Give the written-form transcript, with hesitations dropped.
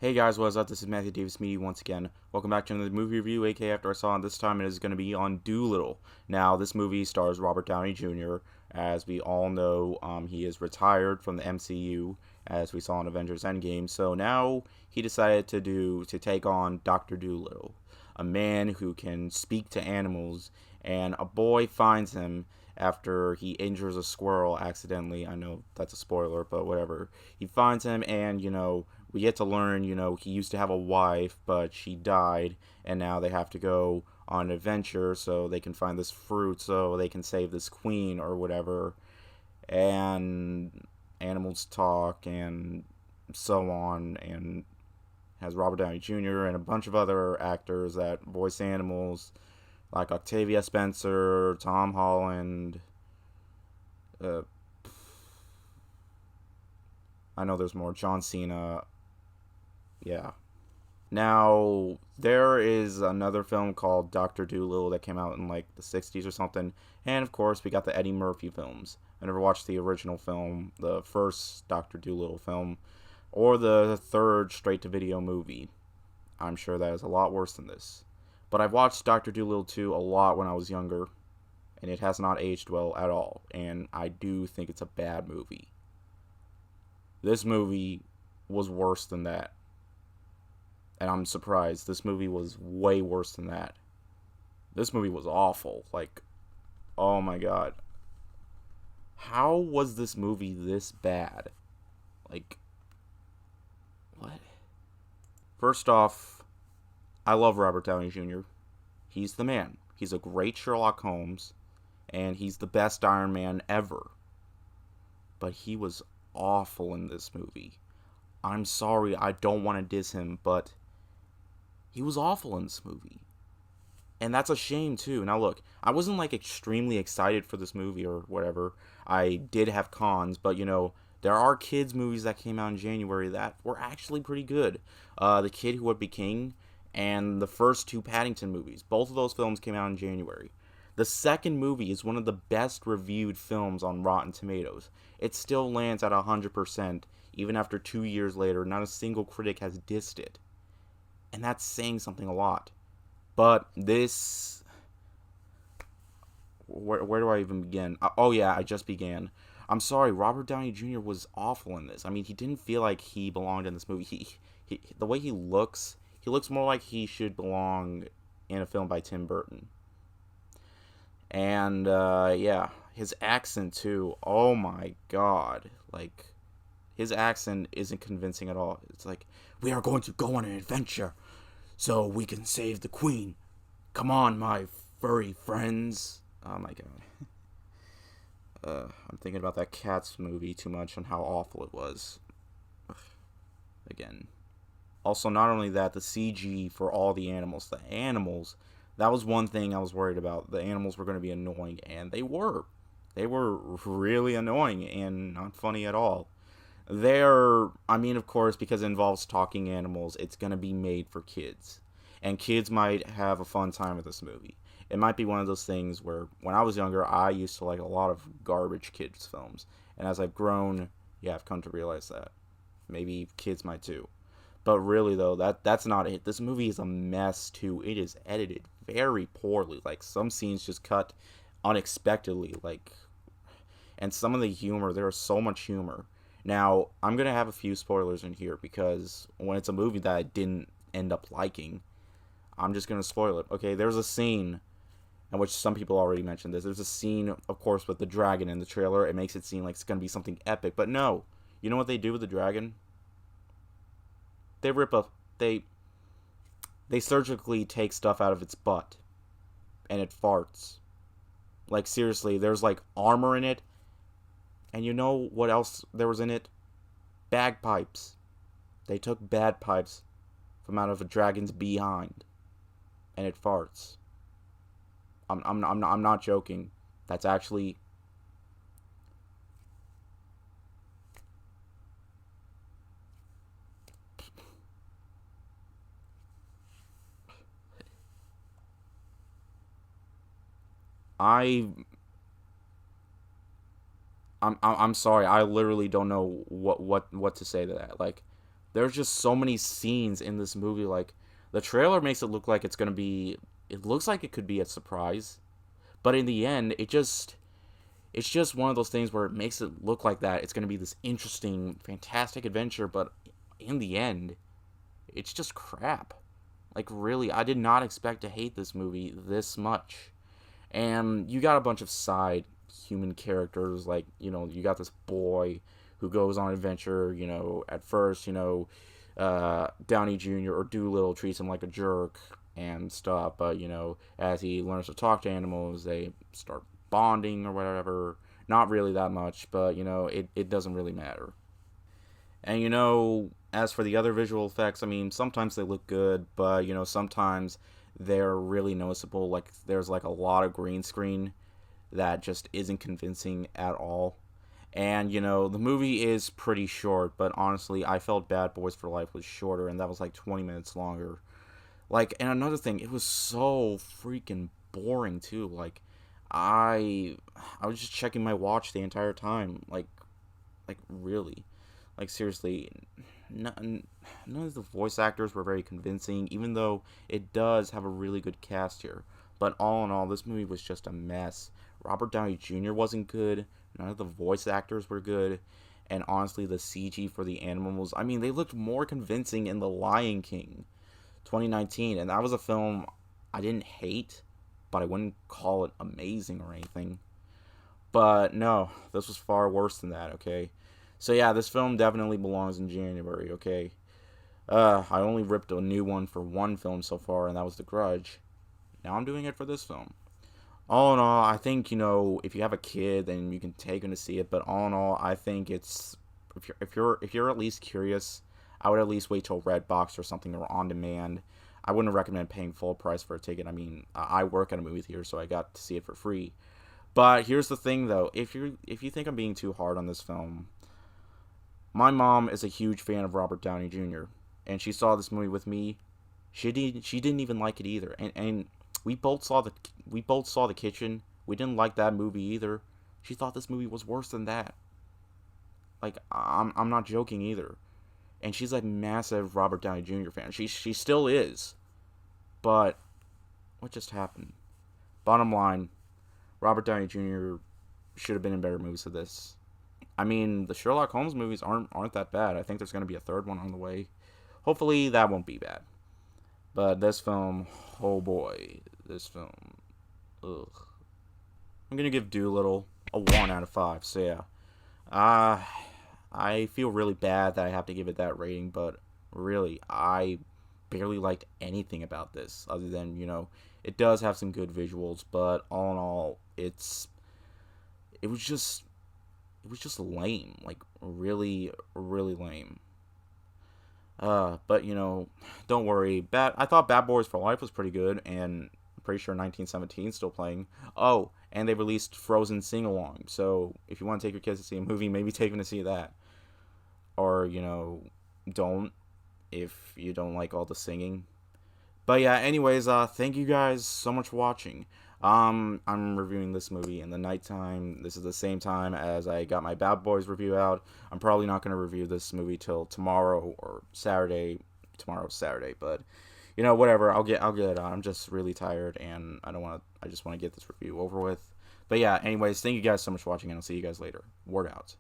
Hey guys, what's up? This is Matthew Davis Media once again. Welcome back to another movie review, aka After I Saw it. This time it is going to be on Dolittle. Now, this movie stars Robert Downey Jr. As we all know, he is retired from the MCU, as we saw in Avengers Endgame. So now he decided to take on Dr. Dolittle, a man who can speak to animals, and a boy finds him after he injures a squirrel accidentally. I know that's a spoiler, but whatever. He finds him, and we get to learn, he used to have a wife, but she died, and now they have to go on an adventure so they can find this fruit so they can save this queen or whatever. And animals talk and so on, and has Robert Downey Jr. and a bunch of other actors that voice animals, like Octavia Spencer, Tom Holland. Uh, I know there's more. John Cena. Yeah. Now, there is another film called Dr. Dolittle that came out in like the 60s or something. And of course, we got the Eddie Murphy films. I never watched the original film, the first Dr. Dolittle film, or the third straight to video movie. I'm sure that is a lot worse than this. But I've watched Dr. Dolittle 2 a lot when I was younger, and it has not aged well at all. And I do think it's a bad movie. This movie was worse than that. And I'm surprised. This movie was way worse than that. This movie was awful. Like, oh my god. How was this movie this bad? Like, what? First off, I love Robert Downey Jr. He's the man. He's a great Sherlock Holmes, and he's the best Iron Man ever. But he was awful in this movie. I'm sorry, I don't want to diss him, but he was awful in this movie. And that's a shame too. Now look, I wasn't like extremely excited for this movie or whatever. I did have cons, but there are kids movies that came out in January that were actually pretty good. The Kid Who Would Be King and the first two Paddington movies. Both of those films came out in January. The second movie is one of the best reviewed films on Rotten Tomatoes. It still lands at 100%, even after 2 years later. Not a single critic has dissed it. And that's saying something a lot. But this... Where do I even begin? Oh yeah, I just began. I'm sorry, Robert Downey Jr. was awful in this. I mean, he didn't feel like he belonged in this movie. The way he looks more like he should belong in a film by Tim Burton. And yeah, his accent too. Oh my god, like his accent isn't convincing at all. It's like, we are going to go on an adventure so we can save the queen. Come on, my furry friends. Oh my god. I'm thinking about that Cats movie too much and how awful it was. Again. Also, not only that, the CG for all the animals. The animals, that was one thing I was worried about. The animals were going to be annoying, and they were. They were really annoying and not funny at all. I mean, of course, because it involves talking animals, it's going to be made for kids. And kids might have a fun time with this movie. It might be one of those things where, when I was younger, I used to like a lot of garbage kids films. And as I've grown, yeah, I've come to realize that. Maybe kids might too. But really, though, that's not it. This movie is a mess, too. It is edited very poorly. Like, some scenes just cut unexpectedly. Like, and some of the humor, there is so much humor. Now, I'm going to have a few spoilers in here because when it's a movie that I didn't end up liking, I'm just going to spoil it. Okay, there's a scene in which some people already mentioned this. There's a scene, of course, with the dragon in the trailer. It makes it seem like it's going to be something epic. But no. You know what they do with the dragon? They rip a... They surgically take stuff out of its butt. And it farts. Like, seriously, there's, like, armor in it. And you know what else there was in it? Bagpipes. They took bagpipes from out of a dragon's behind. And it farts. I'm not joking. That's actually... I I'm sorry. I literally don't know what to say to that. Like, there's just so many scenes in this movie. Like, the trailer makes it look like it's gonna be. It looks like it could be a surprise, but in the end, it's just one of those things where it makes it look like that it's gonna be this interesting, fantastic adventure, but in the end, it's just crap. Like, really, I did not expect to hate this movie this much. And you got a bunch of side human characters, like, you got this boy who goes on an adventure. At first, Downey Jr. or Dolittle treats him like a jerk and stuff, but, as he learns to talk to animals, they start bonding or whatever. Not really that much, but, it doesn't really matter. And as for the other visual effects, I mean, sometimes they look good, but sometimes they're really noticeable. Like, there's like a lot of green screen that just isn't convincing at all. And the movie is pretty short, but honestly, I felt Bad Boys for Life was shorter, and that was like 20 minutes longer. Like, and another thing, it was so freaking boring too. Like, I was just checking my watch the entire time. Like really. Like, seriously, none of the voice actors were very convincing, even though it does have a really good cast here. But all in all, this movie was just a mess. Robert Downey Jr. wasn't good. None of the voice actors were good. And honestly, the CG for the animals, I mean, they looked more convincing in The Lion King 2019. And that was a film I didn't hate, but I wouldn't call it amazing or anything. But no, this was far worse than that, okay? So yeah, this film definitely belongs in January, okay? I only ripped a new one for one film so far, and that was The Grudge. Now I'm doing it for this film. All in all, I think, if you have a kid, then you can take them to see it. But all in all, I think it's if you're at least curious, I would at least wait till Redbox or something or on demand. I wouldn't recommend paying full price for a ticket. I mean, I work at a movie theater, so I got to see it for free. But here's the thing, though: if you think I'm being too hard on this film, my mom is a huge fan of Robert Downey Jr. and she saw this movie with me. She didn't even like it either, and we both saw the kitchen. We didn't like that movie either. She thought this movie was worse than that. Like, I'm not joking either. And she's a massive Robert Downey Jr. fan. She still is. But what just happened? Bottom line, Robert Downey Jr. should have been in better movies than this. I mean, the Sherlock Holmes movies aren't that bad. I think there's going to be a third one on the way. Hopefully that won't be bad. But this film, oh boy, this film, ugh. I'm going to give Dolittle a 1 out of 5. So yeah. I feel really bad that I have to give it that rating, but really, I barely liked anything about this other than, it does have some good visuals, but all in all, it was just lame, like really, really lame. But don't worry. I thought Bad Boys for Life was pretty good, and I'm pretty sure 1917 is still playing. Oh, and they released Frozen Sing Along. So if you want to take your kids to see a movie, maybe take them to see that. Or don't if you don't like all the singing. But yeah, anyways, thank you guys so much for watching. I'm reviewing this movie in the nighttime. This is the same time as I got my Bad Boys review out. I'm probably not going to review this movie till tomorrow or Saturday. Tomorrow's Saturday, but whatever. I'll get it on. I'm just really tired, and I just want to get this review over with. But yeah, anyways, thank you guys so much for watching, and I'll see you guys later. Word out.